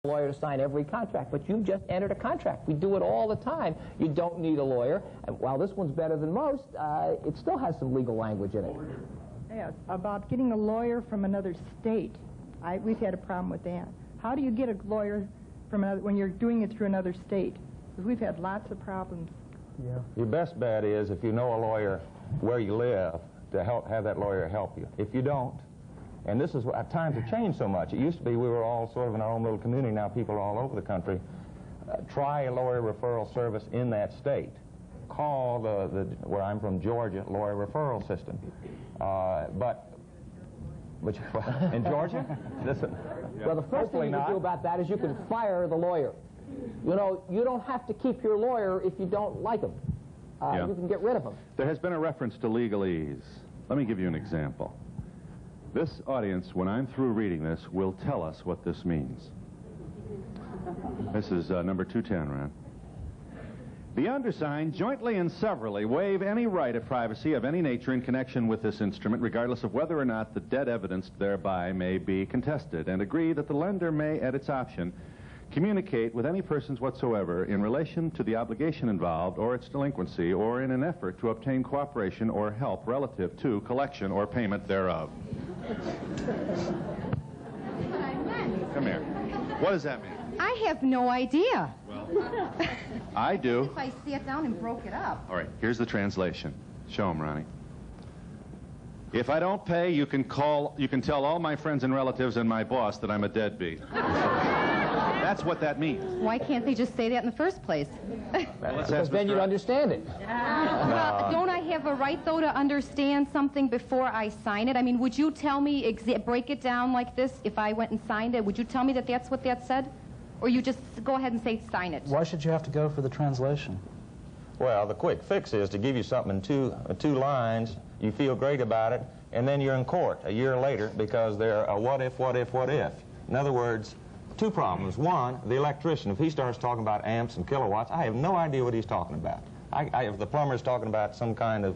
lawyer to sign every contract, but you've just entered a contract. We do it all the time. You don't need a lawyer. And while this one's better than most, it still has some legal language in it. Yeah, about getting a lawyer from another state. We've had a problem with that. How do you get a lawyer from another, when you're doing it through another state? Because we've had lots of problems. Yeah. Your best bet is, if you know a lawyer where you live, to have that lawyer help you. If you don't, and this is what times have changed so much. It used to be we were all sort of in our own little community. Now people are all over the country. Try a lawyer referral service in that state. Call where I'm from, Georgia, lawyer referral system. In Georgia? Listen. Well, the first thing you can do about that is you can fire the lawyer. You know, you don't have to keep your lawyer if you don't like him. You can get rid of him. There has been a reference to legalese. Let me give you an example. This audience, when I'm through reading this, will tell us what this means. This is number 210, Ron. The undersigned jointly and severally waive any right of privacy of any nature in connection with this instrument, regardless of whether or not the debt evidenced thereby may be contested, and agree that the lender may, at its option, communicate with any persons whatsoever in relation to the obligation involved or its delinquency, or in an effort to obtain cooperation or help relative to collection or payment thereof. Come here. What does that mean? I have no idea. Well, I do. If I sat down and broke it up. All right, here's the translation. Show him, Ronnie. If I don't pay, you can tell all my friends and relatives and my boss that I'm a deadbeat. That's what that means. Why can't they just say that in the first place? Because then you'd understand it. Well, don't I have a right, though, to understand something before I sign it? I mean, would you tell me, break it down like this, if I went and signed it? Would you tell me that that's what that said? Or you just go ahead and say sign it? Why should you have to go for the translation? Well, the quick fix is to give you something in two lines, you feel great about it, and then you're in court a year later because they're a what if, what if, what if. In other words, two problems. One, the electrician, if he starts talking about amps and kilowatts, I have no idea what he's talking about. If the plumber's talking about some kind of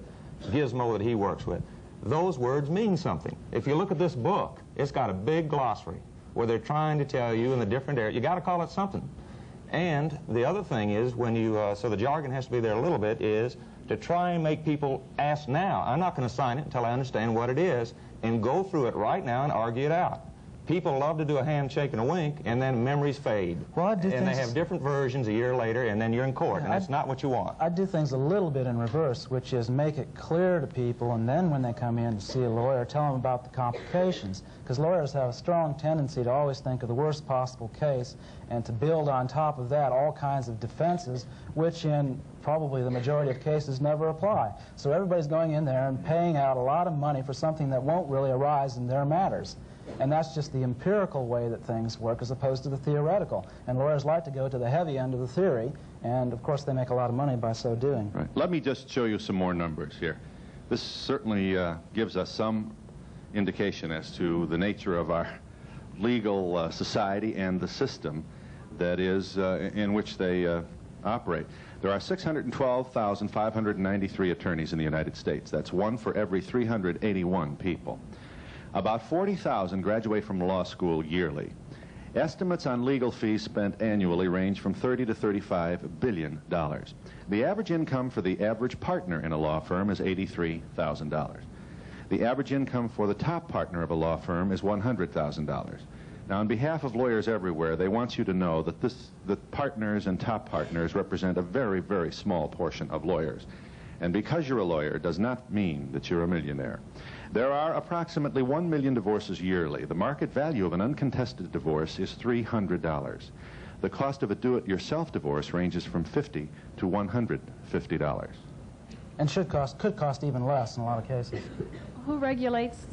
gizmo that he works with, those words mean something. If you look at this book, it's got a big glossary where they're trying to tell you in the different areas, you got to call it something. And the other thing is, when you, so the jargon has to be there a little bit, is to try and make people ask now. I'm not going to sign it until I understand what it is, and go through it right now and argue it out. People love to do a handshake and a wink, and then memories fade. Well, and they have different versions a year later, and then you're in court, and that's not what you want. I do things a little bit in reverse, which is make it clear to people, and then when they come in to see a lawyer, tell them about the complications. Because lawyers have a strong tendency to always think of the worst possible case, and to build on top of that all kinds of defenses, which in probably the majority of cases never apply. So everybody's going in there and paying out a lot of money for something that won't really arise in their matters. And that's just the empirical way that things work as opposed to the theoretical. And lawyers like to go to the heavy end of the theory, and of course they make a lot of money by so doing. Right. Let me just show you some more numbers here. This certainly gives us some indication as to the nature of our legal society and the system that is in which they operate. There are 612,593 attorneys in the United States. That's one for every 381 people. About 40,000 graduate from law school yearly. Estimates on legal fees spent annually range from $30 to $35 billion. The average income for the average partner in a law firm is $83,000. The average income for the top partner of a law firm is $100,000. Now, on behalf of lawyers everywhere, they want you to know that the partners and top partners represent a very, very small portion of lawyers. And because you're a lawyer does not mean that you're a millionaire. There are approximately 1 million divorces yearly. The market value of an uncontested divorce is $300. The cost of a do-it-yourself divorce ranges from $50 to $150. And could cost even less in a lot of cases. Who regulates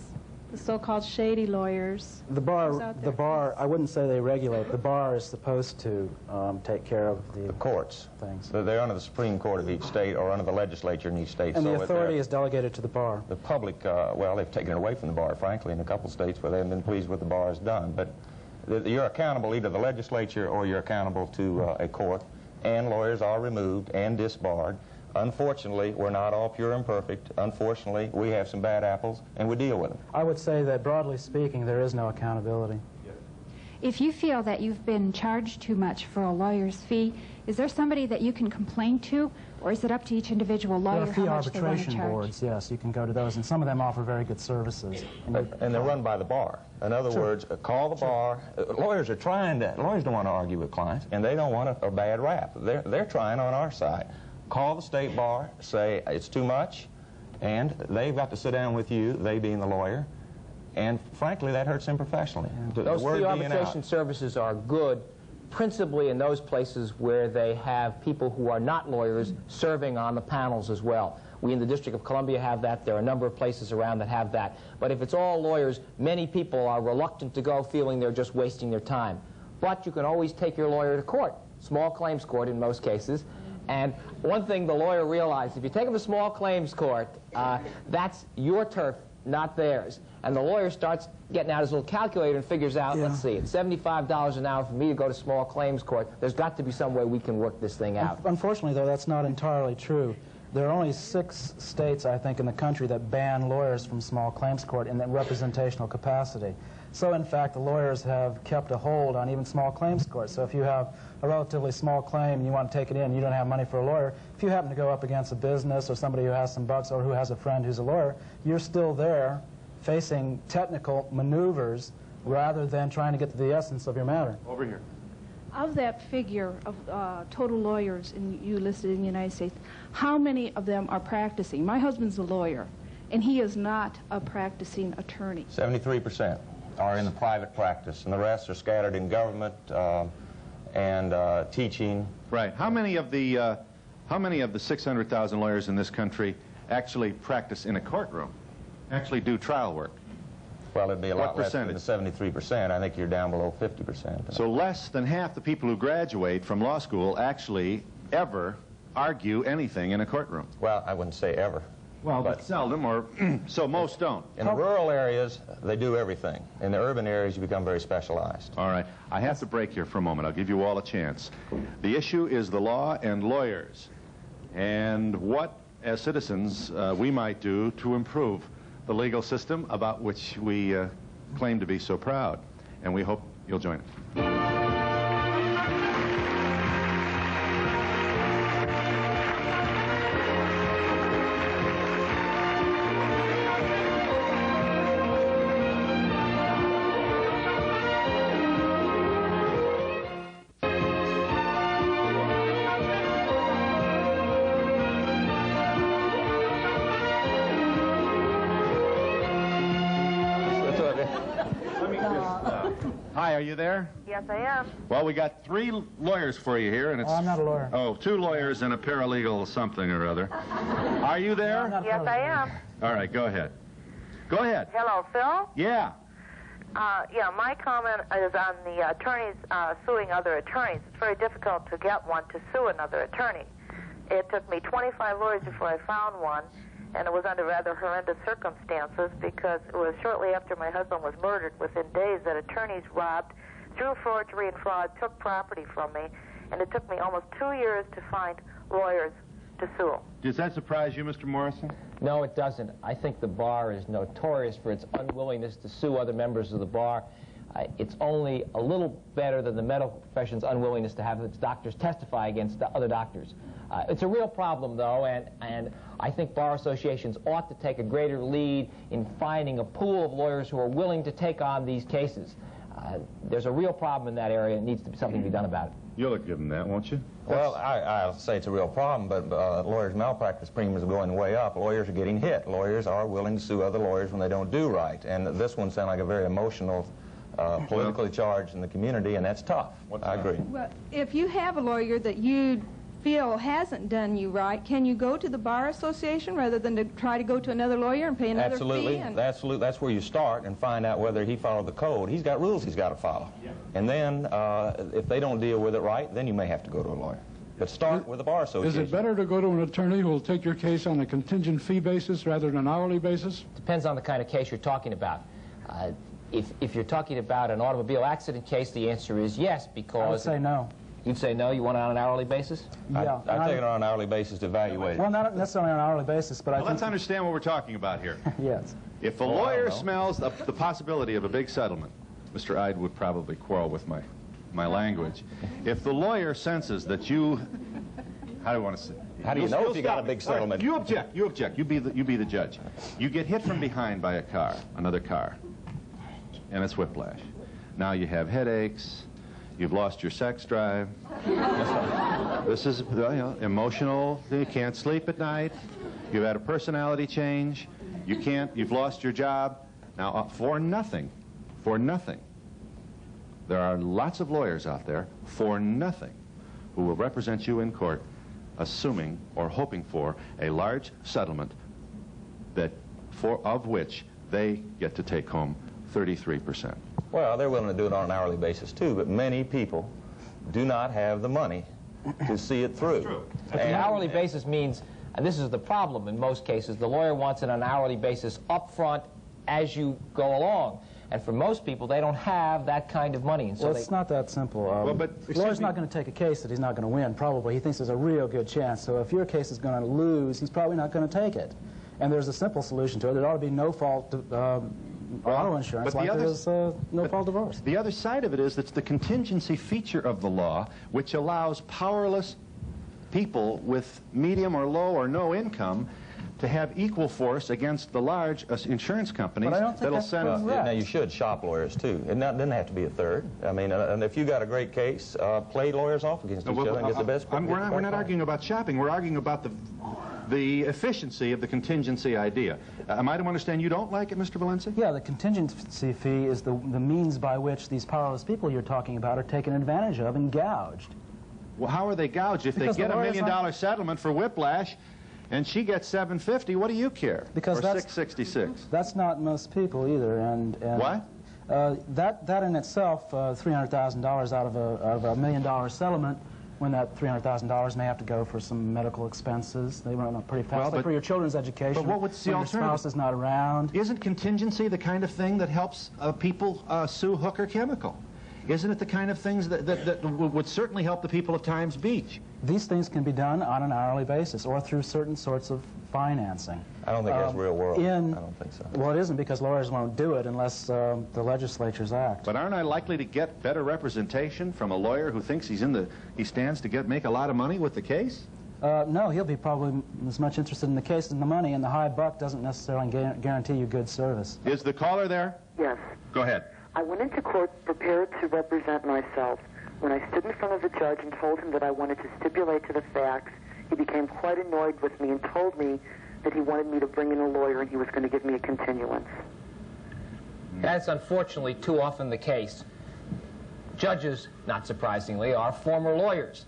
the so-called shady lawyers? The bar, I wouldn't say they regulate. The bar is supposed to take care of the courts. Things. They're under the Supreme Court of each state or under the legislature in each state. And so the authority is delegated to the bar. The public, well, they've taken it away from the bar, frankly, in a couple of states where they haven't been pleased with what the bar has done. But you're accountable either to the legislature or you're accountable to a court, and lawyers are removed and disbarred. Unfortunately, we're not all pure and perfect. Unfortunately, we have some bad apples, and we deal with them. I would say that, broadly speaking, there is no accountability. If you feel that you've been charged too much for a lawyer's fee, is there somebody that you can complain to, or is it up to each individual lawyer how much they want to charge? There are fee arbitration boards, yes. You can go to those, and some of them offer very good services. And they're run by the bar. In other words, call the bar. Lawyers don't want to argue with clients, and they don't want a bad rap. They're trying on our side. Call the state bar, say it's too much, and they've got to sit down with you, they being the lawyer, and frankly, that hurts them professionally. Yeah. Those fee arbitration services are good, principally in those places where they have people who are not lawyers serving on the panels as well. We in the District of Columbia have that. There are a number of places around that have that. But if it's all lawyers, many people are reluctant to go, feeling they're just wasting their time. But you can always take your lawyer to court, small claims court in most cases. And one thing the lawyer realized, if you take them to small claims court, that's your turf, not theirs. And the lawyer starts getting out his little calculator and figures out, let's see, it's $75 an hour for me to go to small claims court. There's got to be some way we can work this thing out. Unfortunately, though, that's not entirely true. There are only 6 states, I think, in the country that ban lawyers from small claims court in that representational capacity. So, in fact, the lawyers have kept a hold on even small claims court. So if you have a relatively small claim and you want to take it in, you don't have money for a lawyer, if you happen to go up against a business or somebody who has some bucks or who has a friend who's a lawyer, you're still there facing technical maneuvers rather than trying to get to the essence of your matter. Over here. Of that figure of total lawyers you listed in the United States, how many of them are practicing? My husband's a lawyer, and he is not a practicing attorney. 73% are in the private practice, and the rest are scattered in government and teaching. Right. How many of the 600,000 lawyers in this country actually practice in a courtroom, actually do trial work? Well, it'd be a lot less than the 73%. I think you're down below 50%. So less than half the people who graduate from law school actually ever argue anything in a courtroom. Well, I wouldn't say ever. Well, but seldom, or so most don't. In the rural areas, they do everything. In the urban areas, you become very specialized. All right. I have to break here for a moment. I'll give you all a chance. The issue is the law and lawyers, and what, as citizens, we might do to improve the legal system about which we claim to be so proud. And we hope you'll join us. Hi, are you there? Yes, I am. Well, we got 3 lawyers for you here, and it's... Oh, I'm not a lawyer. Oh, 2 lawyers and a paralegal something or other. Are you there? No, yes, I am. All right, go ahead. Go ahead. Hello, Phil? Yeah. Yeah, my comment is on the attorneys suing other attorneys. It's very difficult to get one to sue another attorney. It took me 25 lawyers before I found one, and it was under rather horrendous circumstances because it was shortly after my husband was murdered, within days, that attorneys robbed, through forgery and fraud, took property from me, and it took me almost 2 years to find lawyers to sue. Does that surprise you, Mr. Morrison? No, it doesn't. I think the bar is notorious for its unwillingness to sue other members of the bar. It's only a little better than the medical profession's unwillingness to have its doctors testify against the other doctors. It's a real problem, though, and I think bar associations ought to take a greater lead in finding a pool of lawyers who are willing to take on these cases. There's a real problem in that area, and needs to be something to be done about it. You'll give them that, won't you? Well, I'll say it's a real problem, but lawyers' malpractice premiums are going way up. Lawyers are getting hit. Lawyers are willing to sue other lawyers when they don't do right. And this one sounds like a very emotional, politically charged in the community, and that's tough. I agree. Well, if you have a lawyer that you feel hasn't done you right, can you go to the Bar Association rather than to try to go to another lawyer and pay another Absolutely. fee? Absolutely. That's where you start and find out whether he followed the code. He's got rules he's got to follow. Yeah. And then if they don't deal with it right, then you may have to go to a lawyer. But start with the Bar Association. Is it better to go to an attorney who will take your case on a contingent fee basis rather than an hourly basis? Depends on the kind of case you're talking about. If you're talking about an automobile accident case, the answer is yes, because... I would say no. You'd say no? You want it on an hourly basis? Yeah. I'd take it on an hourly basis to evaluate it. Well, not necessarily on an hourly basis, but I think... Let's understand what we're talking about here. Yes. If a lawyer smells the possibility of a big settlement, Mr. Ide would probably quarrel with my language. If the lawyer senses that you, how do you want to say? How do you know if you got a big settlement? You object. You object. You be the judge. You get hit from behind by a car, another car, and it's whiplash. Now you have headaches. You've lost your sex drive. This is emotional. You can't sleep at night. You've had a personality change. You've lost your job. Now, for nothing, there are lots of lawyers out there, for nothing, who will represent you in court, assuming or hoping for a large settlement of which they get to take home 33%. Well, they're willing to do it on an hourly basis, too, but many people do not have the money to see it through. True. But the hourly basis means, and this is the problem in most cases, the lawyer wants it on an hourly basis up front as you go along. And for most people, they don't have that kind of money. And so it's not that simple. The lawyer's not going to take a case that he's not going to win, probably. He thinks there's a real good chance. So if your case is going to lose, he's probably not going to take it. And there's a simple solution to it. There ought to be no-fault auto insurance, like there's no-fault divorce. The other side of it is that's the contingency feature of the law, which allows powerless people with medium or low or no income to have equal force against the large insurance companies that'll send us. Now, you should shop lawyers, too. It doesn't have to be a third. I mean, and if you got a great case, play lawyers off against each other and get the best. We're not arguing about shopping. We're arguing about the efficiency of the contingency idea. Am I to understand you don't like it, Mr. Valencia? Yeah, the contingency fee is the means by which these powerless people you're talking about are taken advantage of and gouged. Well, how are they gouged? If they get a $1 million settlement for whiplash, and she gets $750, what do you care? Because or $666. That's not most people either. And what? That in itself, $300,000 out of a $1 million settlement, when that $300,000 may have to go for some medical expenses. They run up pretty fast. Like for your children's education. But what would the alternative? Your spouse is not around. Isn't contingency the kind of thing that helps people sue Hooker Chemical? Isn't it the kind of things that would certainly help the people of Times Beach? These things can be done on an hourly basis or through certain sorts of financing. I don't think that's real world. I don't think so. Well, it isn't, because lawyers won't do it unless the legislatures act. But aren't I likely to get better representation from a lawyer who thinks he stands to make a lot of money with the case? No, he'll be probably as much interested in the case as in the money, and the high buck doesn't necessarily guarantee you good service. Is the caller there? Yes. Go ahead. I went into court prepared to represent myself. When I stood in front of the judge and told him that I wanted to stipulate to the facts, he became quite annoyed with me and told me that he wanted me to bring in a lawyer and he was going to give me a continuance. That's unfortunately too often the case. Judges, not surprisingly, are former lawyers,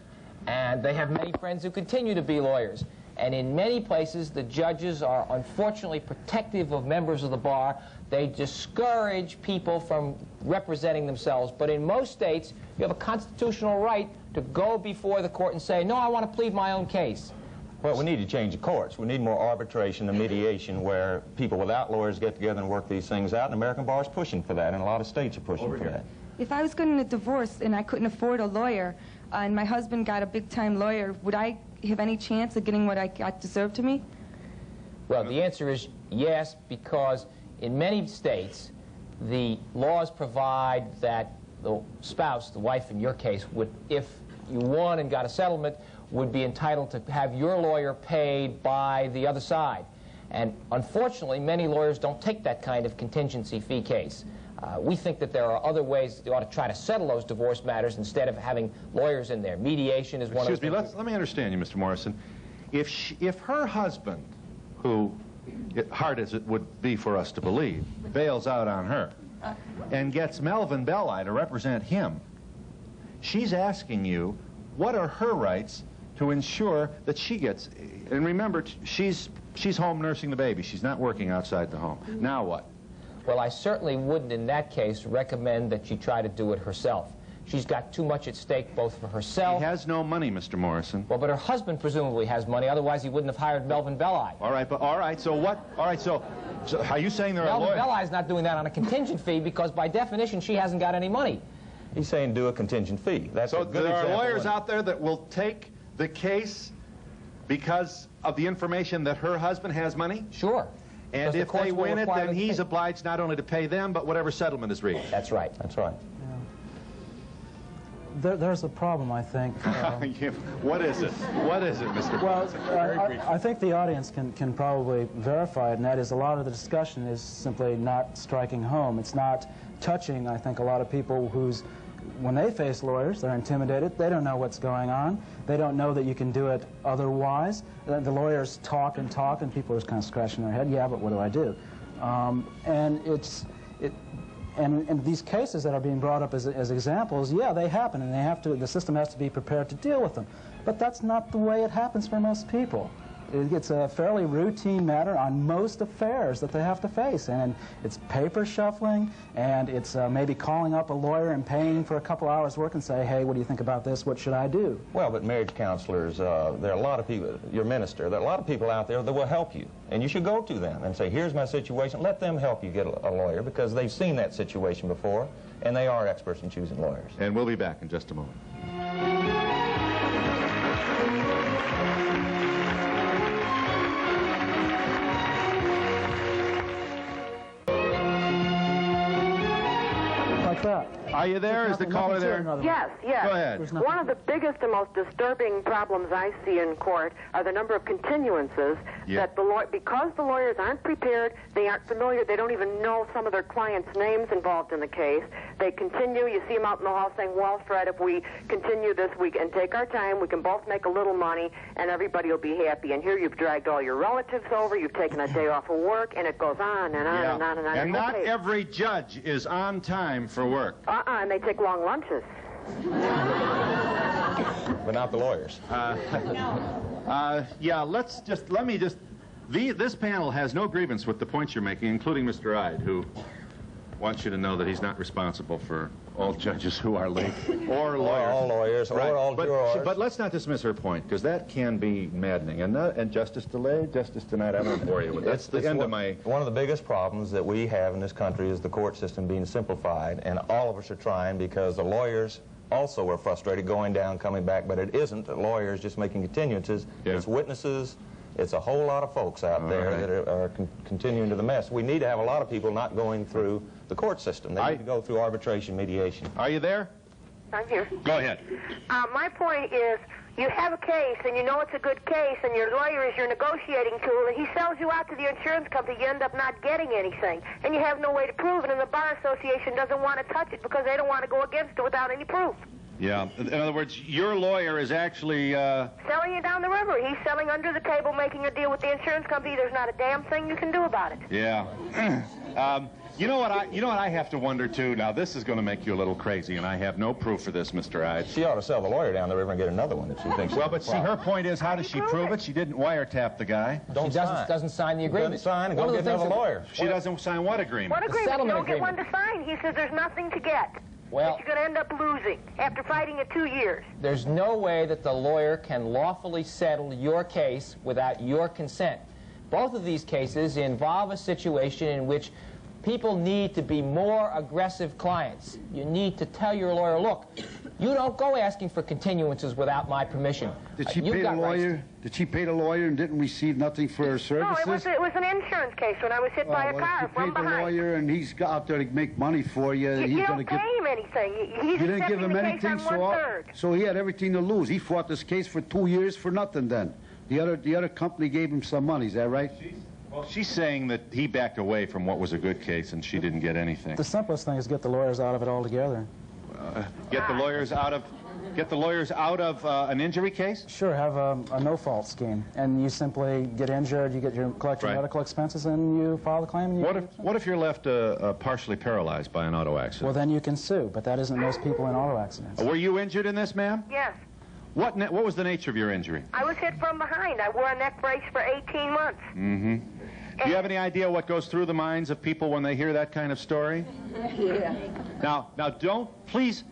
and they have many friends who continue to be lawyers. And in many places, the judges are unfortunately protective of members of the bar. They discourage people from representing themselves. But in most states, you have a constitutional right to go before the court and say, no, I want to plead my own case. Well, we need to change the courts. We need more arbitration and mediation where people without lawyers get together and work these things out. And American bar is pushing for that, and a lot of states are pushing for that. If I was getting a divorce and I couldn't afford a lawyer, and my husband got a big-time lawyer, would I have any chance of getting what I got deserved to me? Well, the answer is yes, because in many states, the laws provide that the spouse, the wife in your case, would, if you won and got a settlement, would be entitled to have your lawyer paid by the other side. And unfortunately, many lawyers don't take that kind of contingency fee case. We think that there are other ways they ought to try to settle those divorce matters instead of having lawyers in there. Mediation is one of the things. Excuse me, let me understand you, Mr. Morrison. If her husband, who, hard as it would be for us to believe, bails out on her and gets Melvin Belli to represent him, she's asking you, what are her rights to ensure that she gets, and remember, she's home nursing the baby. She's not working outside the home. Now what? Well, I certainly wouldn't, in that case, recommend that she try to do it herself. She's got too much at stake, both for herself... She has no money, Mr. Morrison. Well, but her husband presumably has money, otherwise he wouldn't have hired Melvin Belli. All right, so what? All right, so are you saying there are lawyers... Melvin Belli's not doing that on a contingent fee because, by definition, she hasn't got any money. He's saying do a contingent fee. That's so a good there are example. Lawyers out there that will take the case because of the information that her husband has money? Sure. And if they win it, then he's obliged not only to pay them, but whatever settlement is reached. That's right. That's right. There's a problem, I think. What is it? What is it, Mr. Well, I think the audience can probably verify it, and that is a lot of the discussion is simply not striking home. It's not touching, I think, a lot of people who's, when they face lawyers, they're intimidated. They don't know what's going on. They don't know that you can do it otherwise. The lawyers talk, and people are just kind of scratching their head. Yeah, but what do I do? And these cases that are being brought up as examples, yeah, they happen, and the system has to be prepared to deal with them. But that's not the way it happens for most people. It's a fairly routine matter on most affairs that they have to face, and it's paper shuffling, and it's maybe calling up a lawyer and paying for a couple hours' work and say, hey, what do you think about this? What should I do? Well, but marriage counselors, there are a lot of people, your minister, there are a lot of people out there that will help you, and you should go to them and say, here's my situation. Let them help you get a lawyer, because they've seen that situation before, and they are experts in choosing lawyers. And we'll be back in just a moment. Are you there? Is the caller there? Yes, yes. Go ahead. One of the biggest and most disturbing problems I see in court are the number of continuances that because the lawyers aren't prepared, they aren't familiar, they don't even know some of their clients' names involved in the case. They continue, you see them out in the hall saying, well, Fred, if we continue this week and take our time, we can both make a little money and everybody will be happy. And here you've dragged all your relatives over, you've taken a day off of work, and it goes on and on and on and on. And not every judge is on time for work. And they take long lunches. But not the lawyers. This panel has no grievance with the points you're making, including Mr. Ide, who wants you to know that he's not responsible for all judges who are late, or lawyers. Or all lawyers, right. or all jurors. But let's not dismiss her point, because that can be maddening. And justice delayed, justice denied, I won't bore you with that. That's the end of my... One of the biggest problems that we have in this country is the court system being simplified, and all of us are trying, because the lawyers also are frustrated going down, coming back, but it isn't the lawyers just making continuances. Yeah. It's witnesses. It's a whole lot of folks out there that are continuing to the mess. We need to have a lot of people not going through the court system. They need to go through arbitration, mediation. Are you there? I'm here. Go ahead. My point is, you have a case, and you know it's a good case, and your lawyer is your negotiating tool, and he sells you out to the insurance company, you end up not getting anything, and you have no way to prove it, and the Bar Association doesn't want to touch it because they don't want to go against it without any proof. Yeah. In other words, your lawyer is actually... selling you down the river. He's selling under the table, making a deal with the insurance company. There's not a damn thing you can do about it. Yeah. You know what I have to wonder, too? Now, this is going to make you a little crazy, and I have no proof for this, Mr. Ide. She ought to sell the lawyer down the river and get another one if she thinks... Well, but see, her point is, how does she prove it? She didn't wiretap the guy. She doesn't sign the agreement. Doesn't sign, and go get another lawyer. She doesn't sign what agreement? What agreement? You don't get one to sign. He says there's nothing to get. Well, but you're going to end up losing after fighting it 2 years. There's no way that the lawyer can lawfully settle your case without your consent. Both of these cases involve a situation in which people need to be more aggressive clients. You need to tell your lawyer, look, you don't go asking for continuances without my permission. Did she pay the lawyer? Did she pay the lawyer and didn't receive nothing for her services? No, it was an insurance case when I was hit by a car from behind. You paid the lawyer and he's out there to make money for you. You don't pay him anything. He's you didn't give him anything, so he had everything to lose. He fought this case for 2 years for nothing then. The other company gave him some money, is that right? Well, she's saying that he backed away from what was a good case and she didn't get anything. The simplest thing is get the lawyers out of it altogether. Get the lawyers out of an injury case? Sure, have a no-fault scheme, and you simply get injured, you collect your medical expenses, and you file the claim. And what if you're left partially paralyzed by an auto accident? Well, then you can sue, but that isn't most people in auto accidents. Were you injured in this, ma'am? Yes. What was the nature of your injury? I was hit from behind. I wore a neck brace for 18 months. Mm-hmm. Do you have any idea what goes through the minds of people when they hear that kind of story? Yeah. Now, please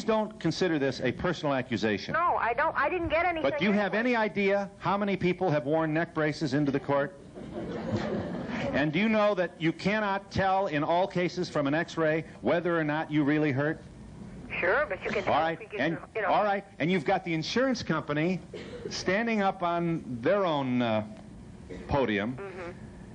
don't consider this a personal accusation. No, I don't. I didn't get anything. But do you have any idea how many people have worn neck braces into the court? And do you know that you cannot tell in all cases from an X-ray whether or not you really hurt? Sure, but you can... All right, all right, and you've got the insurance company standing up on their own podium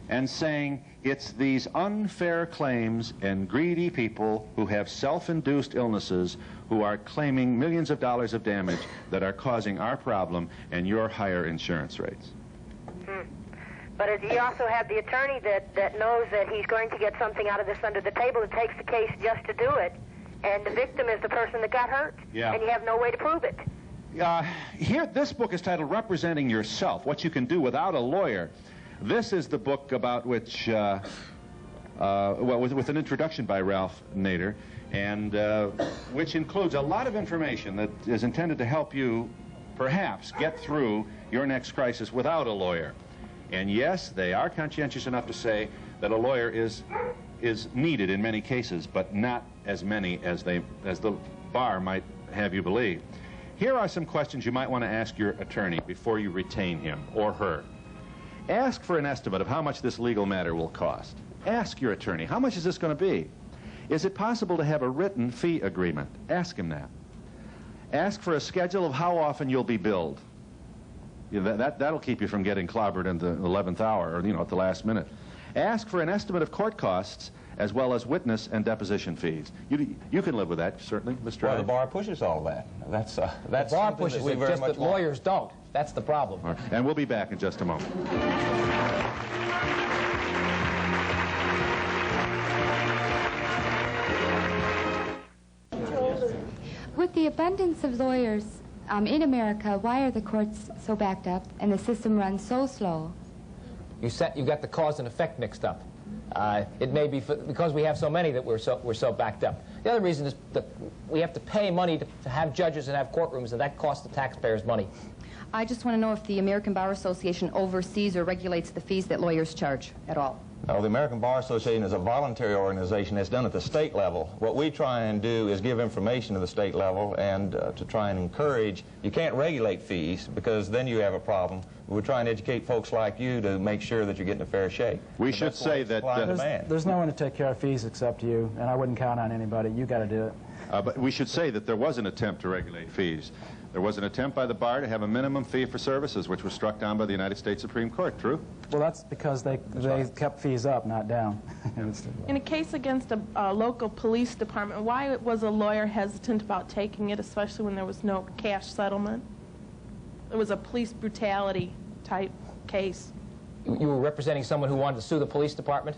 and saying it's these unfair claims and greedy people who have self-induced illnesses who are claiming millions of dollars of damage that are causing our problem and your higher insurance rates. But you also have the attorney that knows that he's going to get something out of this under the table that takes the case just to do it, and the victim is the person that got hurt, and you have no way to prove it. Here, this book is titled Representing Yourself, What You Can Do Without a Lawyer. This is the book about which, well, with an introduction by Ralph Nader, and which includes a lot of information that is intended to help you, perhaps, get through your next crisis without a lawyer. And yes, they are conscientious enough to say that a lawyer is needed in many cases, but not as many as the bar might have you believe. Here are some questions you might want to ask your attorney before you retain him or her. Ask for an estimate of how much this legal matter will cost. Ask your attorney, how much is this going to be? Is it possible to have a written fee agreement? Ask him that. Ask for a schedule of how often you'll be billed. That'll keep you from getting clobbered in the 11th hour or, at the last minute. Ask for an estimate of court costs as well as witness and deposition fees. You can live with that, certainly, Mr. Well, the bar pushes all that. That's the bar pushes it, just that lawyers don't. That's the problem. Right. And we'll be back in just a moment. With the abundance of lawyers in America, why are the courts so backed up and the system runs so slow? You got the cause and effect mixed up. It may be because we have so many that we're so backed up. The other reason is that we have to pay money to have judges and have courtrooms, and that costs the taxpayers money. I just want to know if the American Bar Association oversees or regulates the fees that lawyers charge at all. No, the American Bar Association is a voluntary organization that's done at the state level. What we try and do is give information to the state level and to try and encourage. You can't regulate fees because then you have a problem. We're trying to educate folks like you to make sure that you're getting a fair shake. We should say that there's no one to take care of fees except you, and I wouldn't count on anybody. You got to do it. But we should say that there was an attempt to regulate fees. There was an attempt by the bar to have a minimum fee for services, which was struck down by the United States Supreme Court. True? Well, that's because they kept fees up, not down. In a case against a local police department, why was a lawyer hesitant about taking it, especially when there was no cash settlement? It was a police brutality type case. You were representing someone who wanted to sue the police department?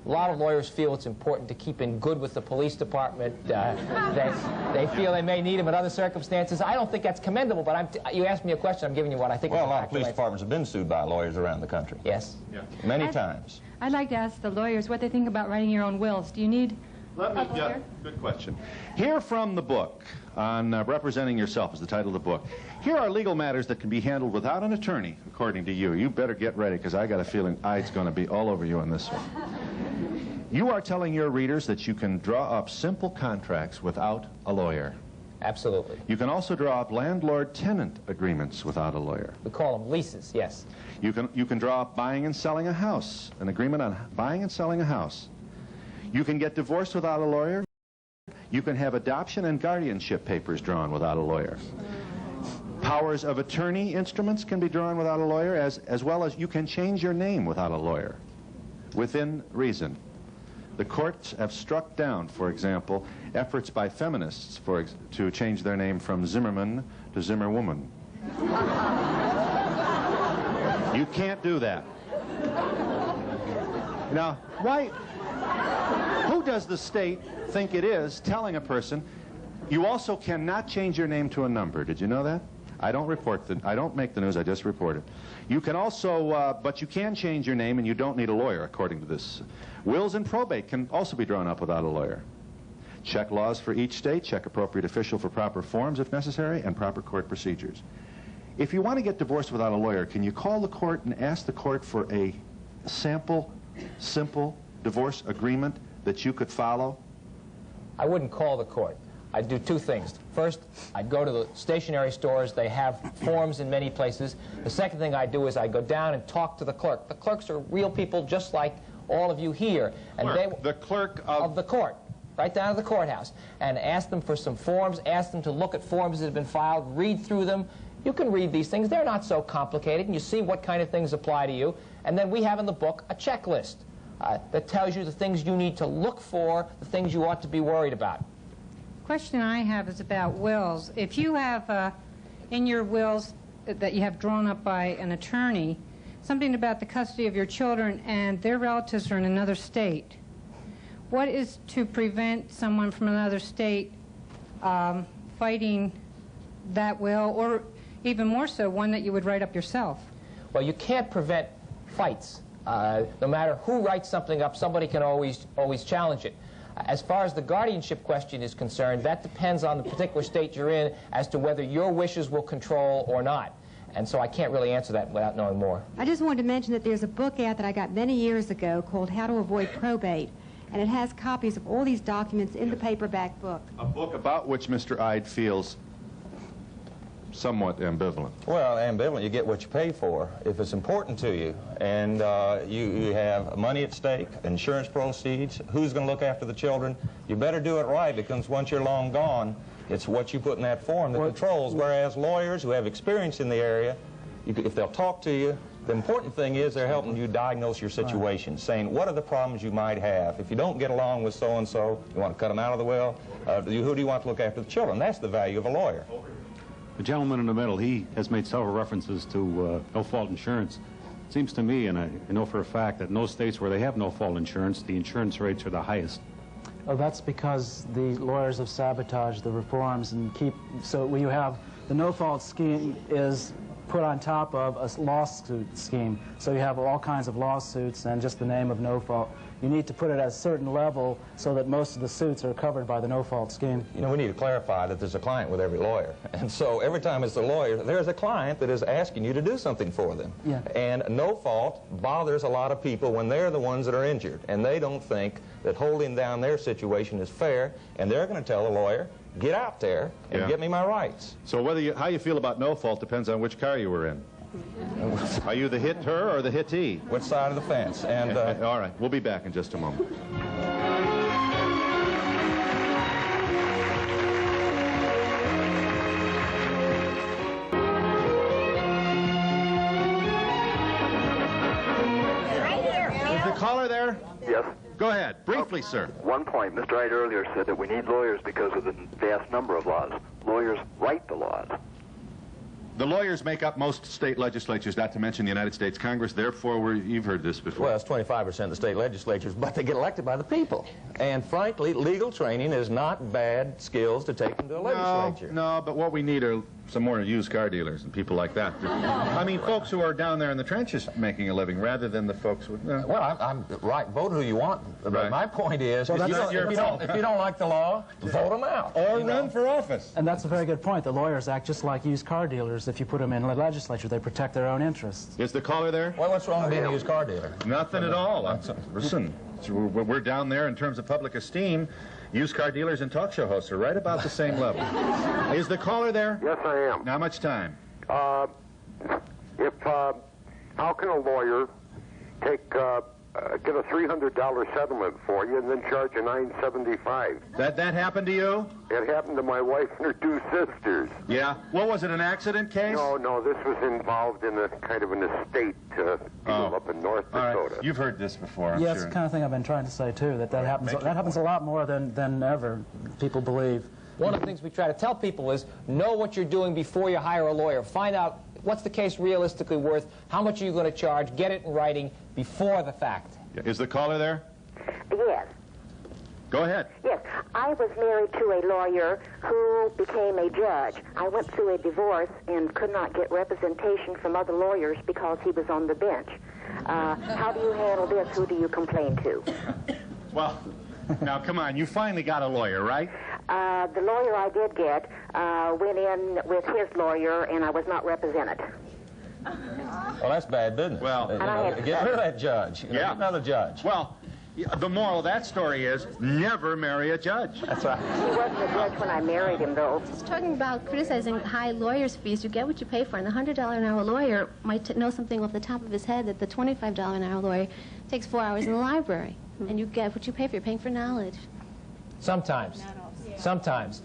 A lot of lawyers feel it's important to keep in good with the police department. They feel they may need them in other circumstances. I don't think that's commendable, but you asked me a question, I'm giving you what I think. Well, a lot of police departments have been sued by lawyers around the country. Yes. Yeah. Many times. I'd like to ask the lawyers what they think about writing your own wills. Do you need a lawyer? Good question. Here from the book on Representing Yourself is the title of the book. Here are legal matters that can be handled without an attorney, according to you. You better get ready, because I got a feeling Ide's going to be all over you on this one. You are telling your readers that you can draw up simple contracts without a lawyer. Absolutely. You can also draw up landlord-tenant agreements without a lawyer. We call them leases, yes. You can draw up buying and selling a house, an agreement on buying and selling a house. You can get divorced without a lawyer. You can have adoption and guardianship papers drawn without a lawyer. Powers of attorney instruments can be drawn without a lawyer, as well as you can change your name without a lawyer, within reason. The courts have struck down, for example, efforts by feminists to change their name from Zimmerman to Zimmerwoman. You can't do that. Now, who does the state think it is telling a person, you also cannot change your name to a number? Did you know that? I don't make the news, I just report it. You can also, but you can change your name and you don't need a lawyer, according to this. Wills and probate can also be drawn up without a lawyer. Check laws for each state, check appropriate official for proper forms if necessary, and proper court procedures. If you want to get divorced without a lawyer, can you call the court and ask the court for a sample, simple divorce agreement that you could follow? I wouldn't call the court. I'd do two things. First, I'd go to the stationery stores. They have forms in many places. The second thing I'd do is I'd go down and talk to the clerk. The clerks are real people just like all of you here. And the clerk of the court. right down to the courthouse, and ask them for some forms, ask them to look at forms that have been filed, read through them. You can read these things. They're not so complicated, and you see what kind of things apply to you. And then we have in the book a checklist that tells you the things you need to look for, the things you ought to be worried about. Question I have is about wills. If you have in your wills that you have drawn up by an attorney something about the custody of your children and their relatives are in another state, what is to prevent someone from another state fighting that will, or even more so, one that you would write up yourself? Well, you can't prevent fights. No matter who writes something up, somebody can always challenge it. As far as the guardianship question is concerned, that depends on the particular state you're in as to whether your wishes will control or not. And so I can't really answer that without knowing more. I just wanted to mention that there's a book out that I got many years ago called How to Avoid Probate, and it has copies of all these documents in the paperback book. A book about which Mr. Ide feels somewhat ambivalent. Well, ambivalent, you get what you pay for. If it's important to you, and you have money at stake, insurance proceeds, who's going to look after the children, you better do it right, because once you're long gone, it's what you put in that form that controls, whereas lawyers who have experience in the area, if they'll talk to you, the important thing is they're helping you diagnose your situation, saying what are the problems you might have. If you don't get along with so-and-so, you want to cut them out of the will, who do you want to look after the children? That's the value of a lawyer. The gentleman in the middle, he has made several references to no-fault insurance. It seems to me, and I know for a fact, that in those states where they have no-fault insurance, the insurance rates are the highest. Oh, that's because the lawyers have sabotaged the reforms and so you have the no-fault scheme is put on top of a lawsuit scheme. So you have all kinds of lawsuits and just the name of no-fault. You need to put it at a certain level so that most of the suits are covered by the no-fault scheme. You know, we need to clarify that there's a client with every lawyer. And so every time it's a lawyer, there's a client that is asking you to do something for them. Yeah. And no-fault bothers a lot of people when they're the ones that are injured. And they don't think that holding down their situation is fair. And they're going to tell the lawyer, get out there and get me my rights. So how you feel about no-fault depends on which car you were in. Are you the hit-her or the hittee? Which side of the fence? And all right, we'll be back in just a moment. Is the caller there? Yes. Go ahead, briefly, sir. One point, Mr. Ide earlier said that we need lawyers because of the vast number of laws. Lawyers write the laws. The lawyers make up most state legislatures, not to mention the United States Congress. Therefore, you've heard this before. Well, it's 25% of the state legislatures, but they get elected by the people. And frankly, legal training is not bad skills to take into a legislature. No, but what we need are some more used car dealers and people like that. I mean, folks who are down there in the trenches making a living, rather than the folks who... Well, I'm right. Vote who you want. But right. My point is, if you don't like the law, vote them out. Or run for office. And that's a very good point. The lawyers act just like used car dealers. If you put them in the legislature, they protect their own interests. Is the caller there? Well, what's wrong with being a used car dealer? Nothing at all. Listen, we're down there in terms of public esteem. Used car dealers and talk show hosts are right about the same level. Is the caller there? Yes, I am. How much time? How can a lawyer get a $300 settlement for you and then charge you $975? That happened to you? It happened to my wife and her two sisters. Yeah. What was it, an accident case? No, this was involved in a kind of an estate up in North Dakota. Right. You've heard this before, I'm sure. It's the kind of thing I've been trying to say, too, that happens a lot more than ever people believe. One of the things we try to tell people is know what you're doing before you hire a lawyer. Find out what's the case realistically worth, how much are you going to charge, get it in writing before the fact. Is the caller there? Yes. Go ahead. Yes. I was married to a lawyer who became a judge. I went through a divorce and could not get representation from other lawyers because he was on the bench. How do you handle this? Who do you complain to? Well, now, come on. You finally got a lawyer, right? The lawyer I did get went in with his lawyer, and I was not represented. Well, that's bad business. Well, get rid of that judge. Get another judge. Well, the moral of that story is never marry a judge. That's right. He wasn't a judge when I married him, though. Just talking about criticizing high lawyers' fees, you get what you pay for. And the $100 an hour lawyer might know something off the top of his head that the $25 an hour lawyer takes 4 hours in the library. And you get what you pay for. You're paying for knowledge. Sometimes. Sometimes.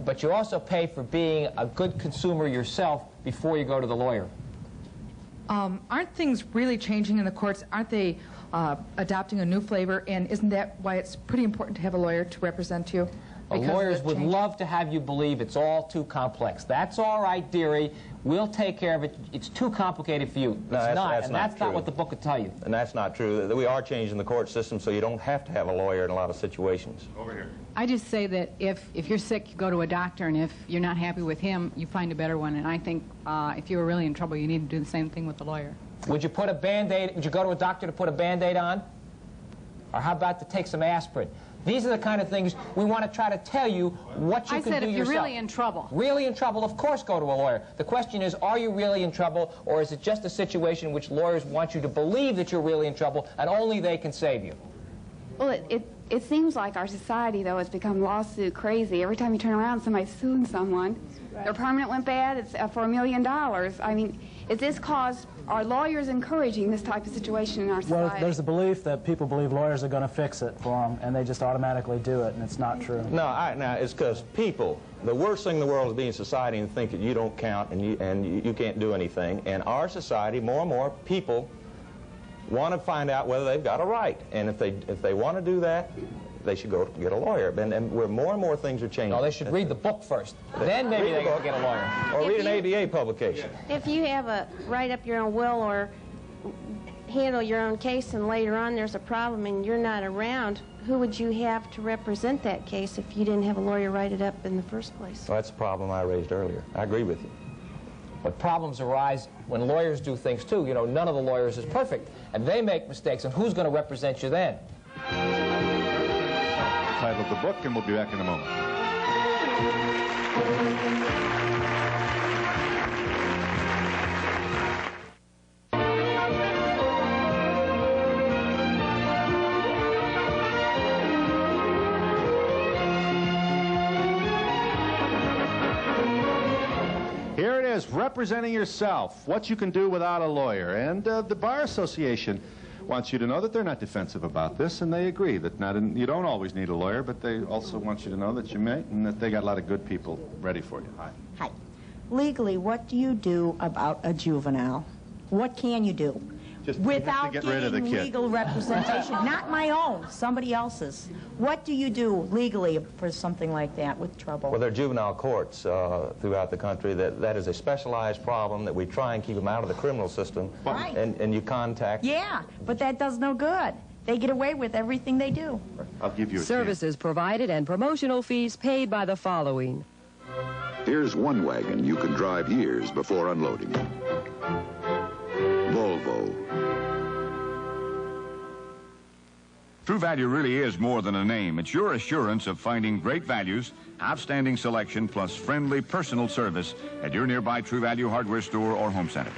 But you also pay for being a good consumer yourself before you go to the lawyer. Aren't things really changing in the courts? Aren't they adopting a new flavor? And isn't that why it's pretty important to have a lawyer to represent you? Lawyers would love to have you believe it's all too complex. That's all right, dearie. We'll take care of it. It's too complicated for you. It's not, and that's not what the book would tell you. And that's not true. We are changing the court system so you don't have to have a lawyer in a lot of situations. Over here. I just say that if you're sick, you go to a doctor, and if you're not happy with him, you find a better one. And I think if you were really in trouble, you need to do the same thing with the lawyer. Would you put a Band-Aid, would you go to a doctor to put a Band-Aid on? Or how about to take some aspirin? These are the kind of things we want to try to tell you what you can do yourself. I said if you're really in trouble. Really in trouble, of course go to a lawyer. The question is, are you really in trouble, or is it just a situation in which lawyers want you to believe that you're really in trouble and only they can save you? Well, it seems like our society, though, has become lawsuit crazy. Every time you turn around, somebody's suing someone. Right. Their permanent went bad, it's for $1 million. I mean, is this cause, are lawyers encouraging this type of situation in our society? Well, there's a belief that people believe lawyers are going to fix it for them, and they just automatically do it, and it's not true. No, now it's because people, the worst thing in the world is being in society and think that you don't count and you can't do anything. And our society, more and more people want to find out whether they've got a right. And if they want to do that, they should go get a lawyer. And where more and more things are changing. No, they should read the book first. Then maybe they can get a lawyer. Or read an ABA publication. If you have a write up your own will or handle your own case and later on there's a problem and you're not around, who would you have to represent that case if you didn't have a lawyer write it up in the first place? Well, that's the problem I raised earlier. I agree with you. But problems arise when lawyers do things too. You know, none of the lawyers is perfect, and they make mistakes, and who's going to represent you then? Title of the book, and we'll be back in a moment. Here it is, representing yourself, what you can do without a lawyer. And the Bar Association wants you to know that they're not defensive about this, and they agree that you don't always need a lawyer, but they also want you to know that you may, and that they got a lot of good people ready for you. Hi. Hi. Legally, what do you do about a juvenile? What can you do? Just without get rid of the getting kid. legal representation? Not my own, somebody else's. What do you do legally for something like that with trouble? Well, there are juvenile courts throughout the country. That is a specialized problem that we try and keep them out of the criminal system. Right. And you contact... Yeah, but that does no good. They get away with everything they do. I'll give you a Services provided and promotional fees paid by the following. Here's one wagon you can drive years before unloading. Volvo. True Value really is more than a name. It's your assurance of finding great values, outstanding selection, plus friendly personal service at your nearby True Value hardware store or home center.